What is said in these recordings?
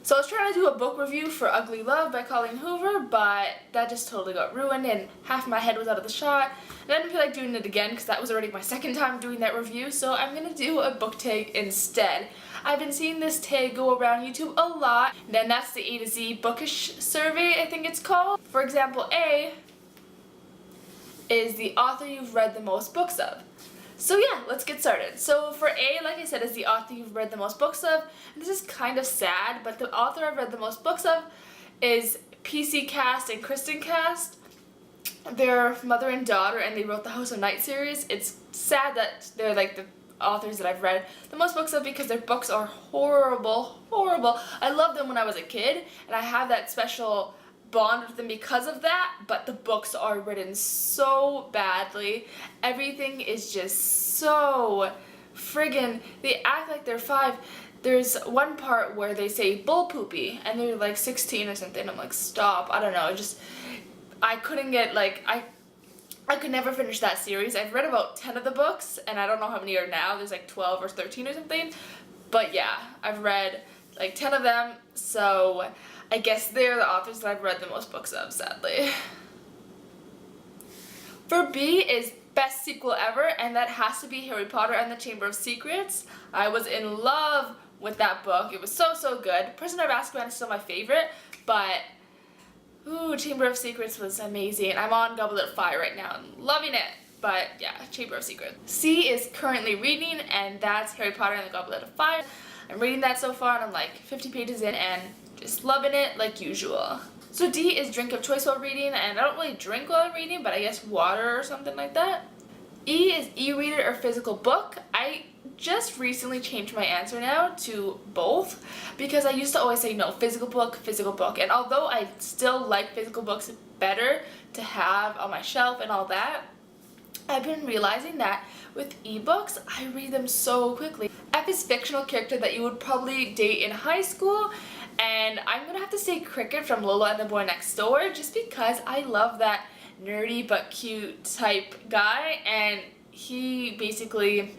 So I was trying to do a book review for Ugly Love by Colleen Hoover, but that just totally got ruined and half my head was out of the shot. And I didn't feel like doing it again because that was already my second time doing that review, so I'm going to do a book tag instead. I've been seeing this tag go around YouTube a lot, and that's the A to Z bookish survey, I think it's called. For example, A is the author you've read the most books of. So yeah, let's get started. So for A, like I said, is the author you've read the most books of. And this is kind of sad, but the author I've read the most books of is PC Cast and Kristen Cast. They're mother and daughter, and they wrote the House of Night series. It's sad that they're like the authors that I've read the most books of because their books are horrible, horrible. I loved them when I was a kid, and I have that special bond with them because of that, but the books are written so badly. Everything is just so friggin', they act like they're 5. There's one part where they say bull poopy and they're like 16 or something. I'm like, stop. I don't know, I couldn't get, like, I could never finish that series. I've read about 10 of the books and I don't know how many are now. There's like 12 or 13 or something, but yeah, I've read like 10 of them, so I guess they're the authors that I've read the most books of, sadly. For B is best sequel ever, and that has to be Harry Potter and the Chamber of Secrets. I was in love with that book. It was so, so good. Prisoner of Azkaban is still my favorite, but ooh, Chamber of Secrets was amazing. I'm on Goblet of Fire right now and loving it. But yeah, Chamber of Secrets. C is currently reading, and that's Harry Potter and the Goblet of Fire. I'm reading that so far, and I'm like 50 pages in, and just loving it like usual. So D is drink of choice while reading, and I don't really drink while I'm reading, but I guess water or something like that. E is e-reader or physical book. I just recently changed my answer now to both because I used to always say no, physical book, and although I still like physical books better to have on my shelf and all that, I've been realizing that with ebooks, I read them so quickly. F is fictional character that you would probably date in high school, and I'm gonna have to say Cricket from Lola and the Boy Next Door just because I love that nerdy but cute type guy, and he basically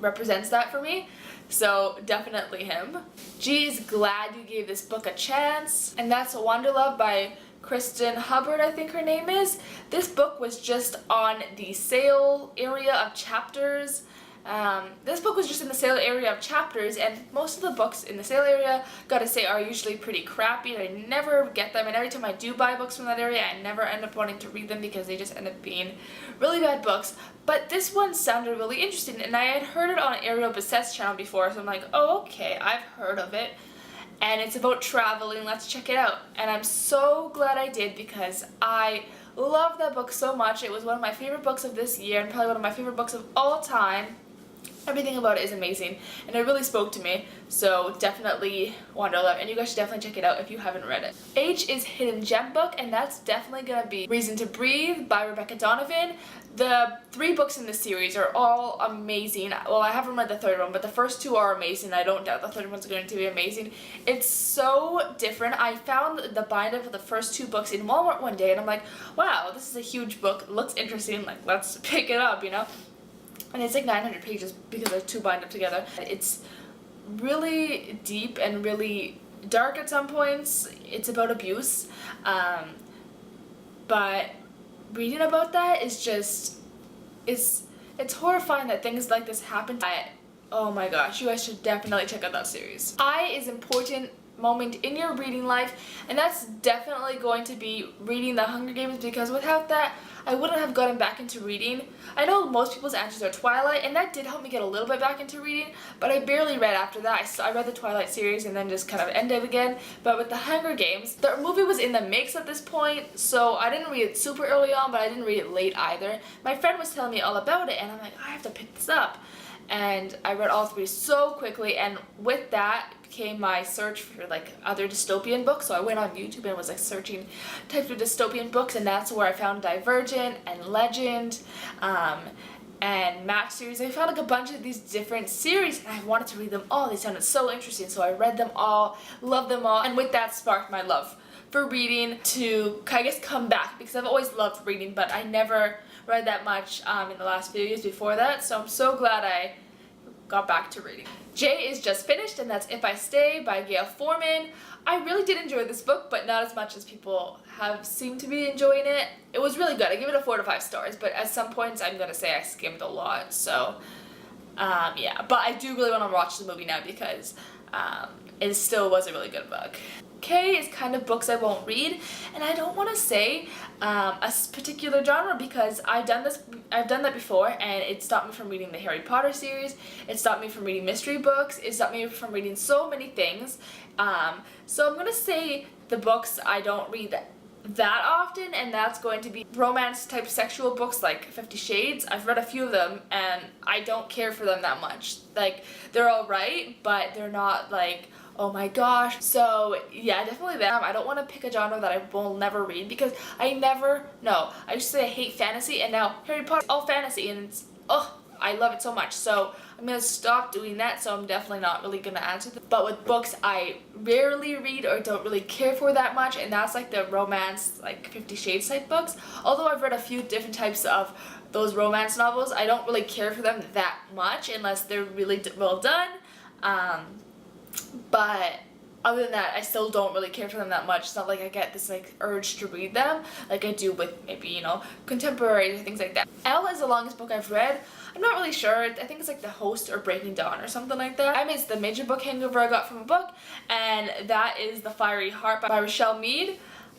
represents that for me, so definitely him. G is glad you gave this book a chance, and that's Wanderlove by Kristen Hubbard, I think her name is. This book was just on the sale area of chapters. This book was just in the sale area of chapters, and most of the books in the sale area, gotta say, are usually pretty crappy, and I never get them, and every time I do buy books from that area, I never end up wanting to read them because they just end up being really bad books. But this one sounded really interesting, and I had heard it on Ariel Bissette's channel before, so I'm like, oh, okay, I've heard of it. And it's about traveling, let's check it out. And I'm so glad I did because I love that book so much. It was one of my favorite books of this year and probably one of my favorite books of all time. Everything about it is amazing and it really spoke to me, so definitely Wanderlove, and you guys should definitely check it out if you haven't read it. H is Hidden Gem book, and that's definitely gonna be Reason to Breathe by Rebecca Donovan. The 3 books in the series are all amazing. Well, I haven't read the 3rd one, but the first 2 are amazing. I don't doubt the 3rd one's going to be amazing. It's so different. I found the binder for the first 2 books in Walmart one day, and I'm like, wow, this is a huge book. It looks interesting. Like, let's pick it up, you know? And it's like 900 pages because there's 2 bind up together. It's really deep and really dark at some points. It's about abuse. But reading about that is just, it's horrifying that things like this happen. Oh my gosh, you guys should definitely check out that series. I is important moment in your reading life, and that's definitely going to be reading The Hunger Games, because without that I wouldn't have gotten back into reading. I know most people's answers are Twilight, and that did help me get a little bit back into reading, but I barely read after that. I read the Twilight series and then just kind of ended again. But with The Hunger Games, the movie was in the mix at this point, so I didn't read it super early on, but I didn't read it late either. My friend was telling me all about it, and I'm like, I have to pick this up. And I read all 3 so quickly, and with that came my search for like other dystopian books. So I went on YouTube and was like searching types of dystopian books, and that's where I found Divergent and Legend and Match series. I found like a bunch of these different series, and I wanted to read them all. They sounded so interesting, so I read them all, loved them all, and with that sparked my love for reading to, I guess, come back, because I've always loved reading, but I never read that much in the last few years before that, so I'm so glad I got back to reading. J is just finished, and that's If I Stay by Gail Forman. I really did enjoy this book, but not as much as people have seemed to be enjoying it. It was really good. I give it a 4 to 5 stars, but at some points I'm gonna say I skimmed a lot, so yeah. But I do really want to watch the movie now because it still was a really good book. K is kind of books I won't read, and I don't want to say a particular genre because I've done that before, and it stopped me from reading the Harry Potter series. It stopped me from reading mystery books. It stopped me from reading so many things. So I'm gonna say the books I don't read that often, and that's going to be romance type sexual books like 50 Shades. I've read a few of them, and I don't care for them that much. Like, they're alright, but they're not like, oh my gosh. So yeah, definitely them. I don't want to pick a genre that I will never read because I never know. I used to say I hate fantasy, and now Harry Potter is all fantasy, and it's, oh, I love it so much. So I'm gonna stop doing that, so I'm definitely not really gonna answer them. But with books I rarely read or don't really care for that much, and that's like the romance, like 50 Shades type books. Although I've read a few different types of those romance novels, I don't really care for them that much unless they're really well done. But other than that, I still don't really care for them that much. It's not like I get this like urge to read them like I do with maybe, you know, contemporary things like that. L is the longest book I've read. I'm not really sure. I think it's like The Host or Breaking Dawn or something like that. I mean, it's the major book hangover I got from a book, and that is The Fiery Heart by Rochelle Mead.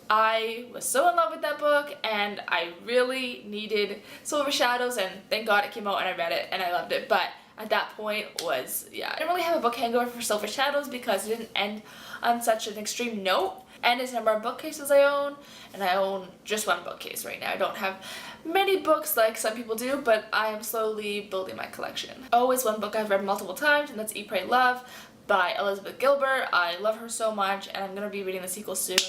I was so in love with that book, and I really needed Silver Shadows, and thank God it came out and I read it and I loved it. But at that point was, yeah, I didn't really have a book hangover for Silver Shadows because it didn't end on such an extreme note. And it's a number of bookcases I own, and I own just one bookcase right now. I don't have many books like some people do, but I am slowly building my collection. O is one book I've read multiple times, and that's Eat, Pray, Love by Elizabeth Gilbert. I love her so much, and I'm gonna be reading the sequel soon.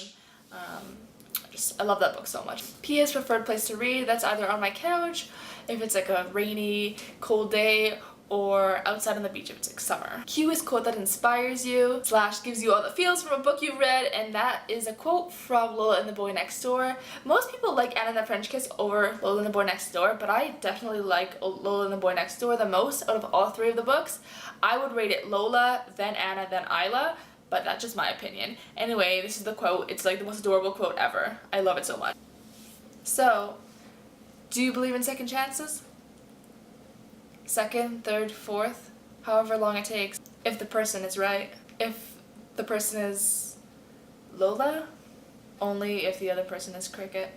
I love that book so much. P is preferred place to read. That's either on my couch, if it's like a rainy, cold day, or outside on the beach if it's like summer. Q is quote that inspires you / gives you all the feels from a book you've read, and that is a quote from Lola and the Boy Next Door. Most people like Anna and the French Kiss over Lola and the Boy Next Door, but I definitely like Lola and the Boy Next Door the most out of all 3 of the books. I would rate it Lola, then Anna, then Isla, but that's just my opinion. Anyway, this is the quote. It's like the most adorable quote ever. I love it so much. So, do you believe in second chances? Second, third, fourth, however long it takes, if the person is right. If the person is Lola, only if the other person is Cricket.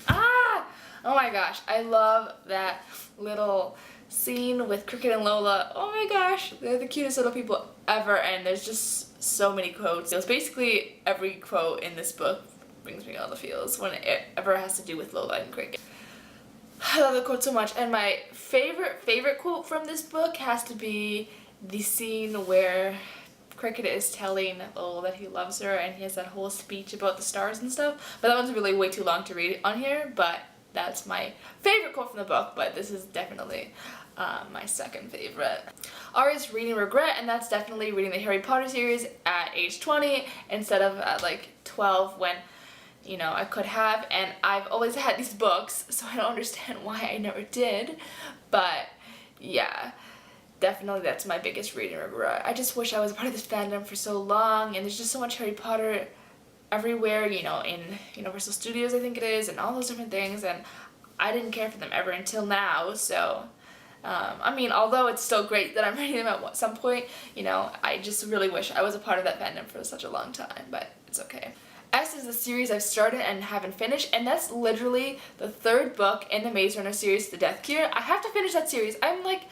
Ah! Oh my gosh, I love that little scene with Cricket and Lola. Oh my gosh, they're the cutest little people ever, and there's just so many quotes. It's basically every quote in this book brings me all the feels when it ever has to do with Lola and Cricket. I love the quote so much, and my favorite quote from this book has to be the scene where Cricket is telling Lola that he loves her, and he has that whole speech about the stars and stuff. But that one's really way too long to read on here, but that's my favorite quote from the book, but this is definitely my second favorite. R is reading regret, and that's definitely reading the Harry Potter series at age 20 instead of at like 12 when, you know, I could have, and I've always had these books, so I don't understand why I never did, but yeah, definitely that's my biggest reading regret. I just wish I was part of this fandom for so long, and there's just so much Harry Potter everywhere, you know, in Universal Studios I think it is, and all those different things, and I didn't care for them ever until now, so I mean, although it's still great that I'm reading them at some point, you know, I just really wish I was a part of that fandom for such a long time, but it's okay. S is the series I've started and haven't finished, and that's literally the 3rd book in the Maze Runner series, The Death Cure. I have to finish that series. I'm like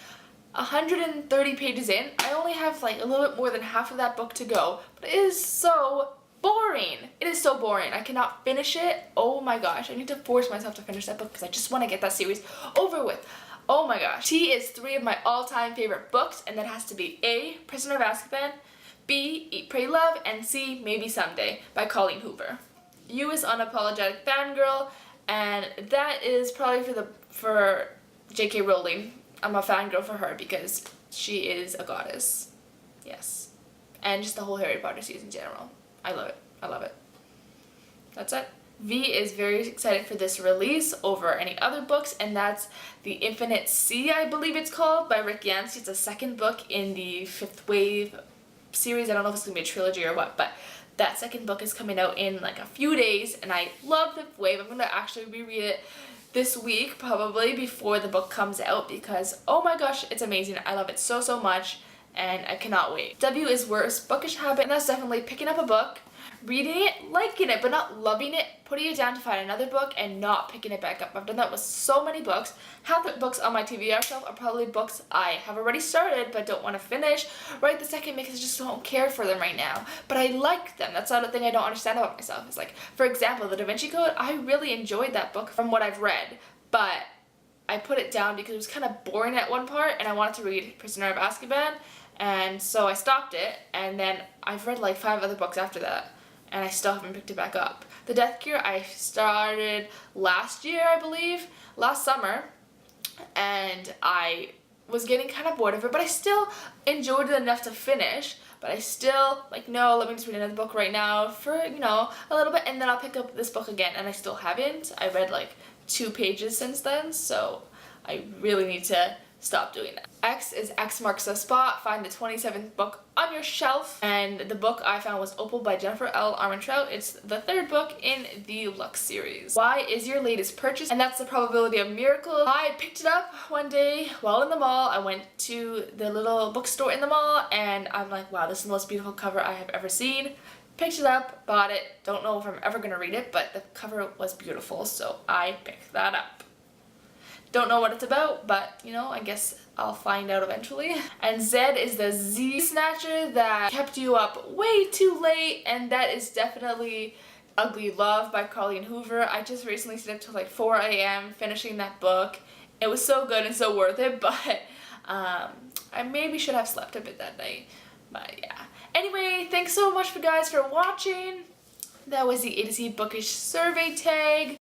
130 pages in. I only have like a little bit more than half of that book to go, but it is so boring. It is so boring. I cannot finish it. Oh my gosh, I need to force myself to finish that book because I just want to get that series over with. Oh my gosh. T is 3 of my all-time favorite books, and that has to be A, Prisoner of Azkaban, B, Eat, Pray, Love, and C, Maybe Someday by Colleen Hoover. U is Unapologetic Fangirl, and that is probably for J.K. Rowling. I'm a fangirl for her because she is a goddess. Yes. And just the whole Harry Potter series in general. I love it. I love it. That's it. V is very excited for this release over any other books, and that's The Infinite Sea, I believe it's called, by Rick Yancey. It's the second book in the Fifth Wave series. I don't know if it's going to be a trilogy or what, but that second book is coming out in like a few days, and I love Fifth Wave. I'm going to actually reread it this week, probably before the book comes out, because oh my gosh, it's amazing. I love it so, so much, and I cannot wait. W is Worst Bookish Habit, and that's definitely picking up a book, reading it, liking it, but not loving it, putting it down to find another book, and not picking it back up. I've done that with so many books. Half the books on my TBR shelf are probably books I have already started but don't want to finish right the second because I just don't care for them right now. But I like them. That's not a thing I don't understand about myself. It's like, for example, The Da Vinci Code, I really enjoyed that book from what I've read, but I put it down because it was kind of boring at one part and I wanted to read Prisoner of Azkaban, and so I stopped it, and then I've read like 5 other books after that, and I still haven't picked it back up. The Death Cure I started last year, I believe, last summer, and I was getting kind of bored of it, but I still enjoyed it enough to finish, but I still, like, no, let me just read another book right now for, you know, a little bit, and then I'll pick up this book again, and I still haven't. I read like 2 pages since then, so I really need to stop doing that. X is X Marks the Spot. Find the 27th book on your shelf, and the book I found was Opal by Jennifer L. Armentrout. It's the 3rd book in the Lux series. Y is your latest purchase, and that's The Probability of Miracles. I picked it up one day while in the mall. I went to the little bookstore in the mall, and I'm like, wow, this is the most beautiful cover I have ever seen. Picked it up, bought it. Don't know if I'm ever gonna read it, but the cover was beautiful, so I picked that up. Don't know what it's about, but, you know, I guess I'll find out eventually. And Z is the Z Snatcher that kept you up way too late, and that is definitely Ugly Love by Colleen Hoover. I just recently stayed up till like 4 a.m. finishing that book. It was so good and so worth it, but I maybe should have slept a bit that night. But yeah. Anyway, thanks so much guys for watching. That was the A to Z Bookish survey tag.